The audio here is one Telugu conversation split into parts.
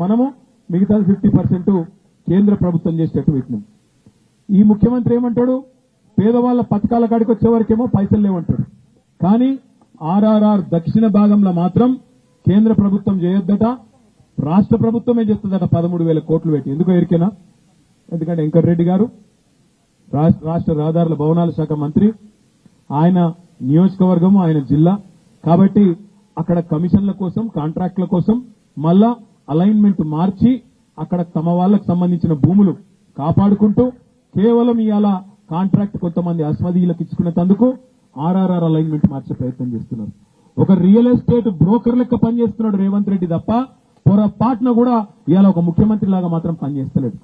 మనము మిగతా 50% కేంద్ర ప్రభుత్వం చేసేట్టు పెట్టినాం. ఈ ముఖ్యమంత్రి ఏమంటాడు, పేదవాళ్ల పథకాల కాడికి వచ్చే వరకేమో పైసలు లేవంటాడు. కానీ ఆర్ఆర్ఆర్ దక్షిణ భాగంలో మాత్రం కేంద్ర ప్రభుత్వం చేయొద్దట, రాష్ట్ర ప్రభుత్వమే చేస్తుందట 13,000 కోట్లు పెట్టి. ఎందుకో ఎరికేనా? ఎందుకంటే వెంకటరెడ్డి గారు రాష్ట్ర రహదారుల భవనాల శాఖ మంత్రి, ఆయన నియోజకవర్గం, ఆయన జిల్లా కాబట్టి అక్కడ కమిషన్ల కోసం, కాంట్రాక్టుల కోసం మళ్ళా అలైన్మెంట్ మార్చి అక్కడ తమ వాళ్లకు సంబంధించిన భూములు కాపాడుకుంటూ కేవలం ఇవాళ కాంట్రాక్ట్ కొంతమంది అస్మదీయులకు ఇచ్చుకునేందుకు ఆర్ఆర్ఆర్ అలైన్మెంట్ మార్చే ప్రయత్నం చేస్తున్నారు. ఒక రియల్ ఎస్టేట్ బ్రోకర్ లెక్క పనిచేస్తున్నాడు రేవంత్ రెడ్డి తప్ప పొరపాటున కూడా ఇవాళ ఒక ముఖ్యమంత్రి లాగా మాత్రం పనిచేస్తలేడు.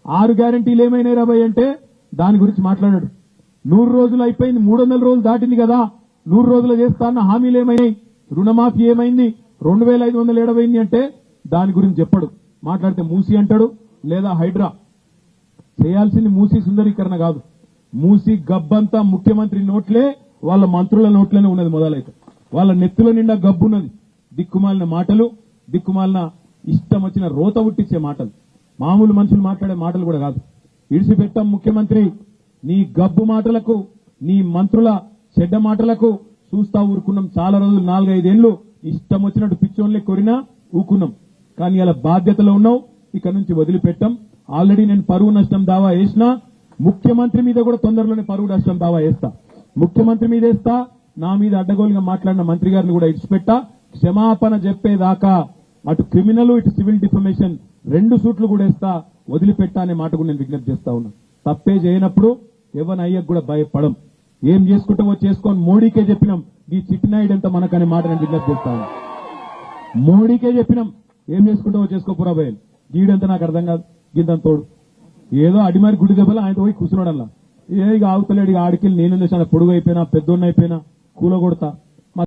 6 గ్యారంటీలు ఏమైనా రాబోయ్ అంటే దాని గురించి మాట్లాడాడు. 100 రోజులు అయిపోయింది, 300 రోజులు దాటింది కదా, 100 రోజులు చేస్తా అన్న హామీలు ఏమైనాయి, రుణమాఫీ ఏమైంది, 2,500 ఏడవైంది అంటే దాని గురించి చెప్పడు. మాట్లాడితే మూసీ అంటాడు లేదా హైడ్రా. చేయాల్సింది మూసీ సుందరీకరణ కాదు, మూసీ గబ్బంతా ముఖ్యమంత్రి నోట్లే, వాళ్ళ మంత్రుల నోట్లోనే ఉన్నది. మొదలైతే వాళ్ళ నెత్తుల నిండా గబ్బున్నది. దిక్కుమాలిన మాటలు, దిక్కుమాలిన ఇష్టం వచ్చిన రోత ఉట్టించే మాటలు, మామూలు మనుషులు మాట్లాడే మాటలు కూడా కాదు. ఇడిసిపెట్టాం ముఖ్యమంత్రి, నీ గబ్బు మాటలకు, నీ మంత్రుల చెడ్డ మాటలకు చూస్తా ఊరుకున్నాం. చాలా రోజులు 4-5 ఏళ్లు ఇష్టం వచ్చినట్టు పిచ్చోన్లే కొరినా ఊకున్నాం. కానీ ఇలా బాధ్యతలో ఉన్నావు, ఇక నుంచి వదిలిపెట్టాం. ఆల్రెడీ నేను పరువు నష్టం దావా వేసినా, ముఖ్యమంత్రి మీద కూడా తొందరలోనే పరువు నష్టం దావా వేస్తా. ముఖ్యమంత్రి మీద వేస్తా, నా మీద అడ్డగోలుగా మాట్లాడిన మంత్రి గారిని కూడా ఇడిచిపెట్టా. క్షమాపణ చెప్పేదాకా అటు క్రిమినల్, ఇటు సివిల్ డిఫమేషన్ 2 సూట్లు కూడా వేస్తా, వదిలిపెట్టా అనే మాట కూడా నేను విజ్ఞప్తి చేస్తా ఉన్నా. తప్పే చేయనప్పుడు ఎవరి అయ్యకు కూడా భయపడం. ఏం చేసుకుంటామో చేసుకొని మోడీకే చెప్పినాం, ఈ చిట్టినాయుడు ఎంత మనకనే మాట నేను విజ్ఞప్తి చేస్తా ఉన్నా. మోడీకే చెప్పినాం, ఏం చేసుకుంటావో చేసుకోపురా భయలు. గీడంతా నాకు అర్థం కాదు. గింతంత తోడు ఏదో అడిమారి గుడి దెబ్బలు ఆయన పోయి కూర్చున్నాడల్లా. ఇక ఆగుతలేడు. ఇక ఆడికెళ్ళి నేను చేశాను, పొడుగు అయిపోయినా, పెద్దోన్న అయిపోయినా, కూల కొడతా.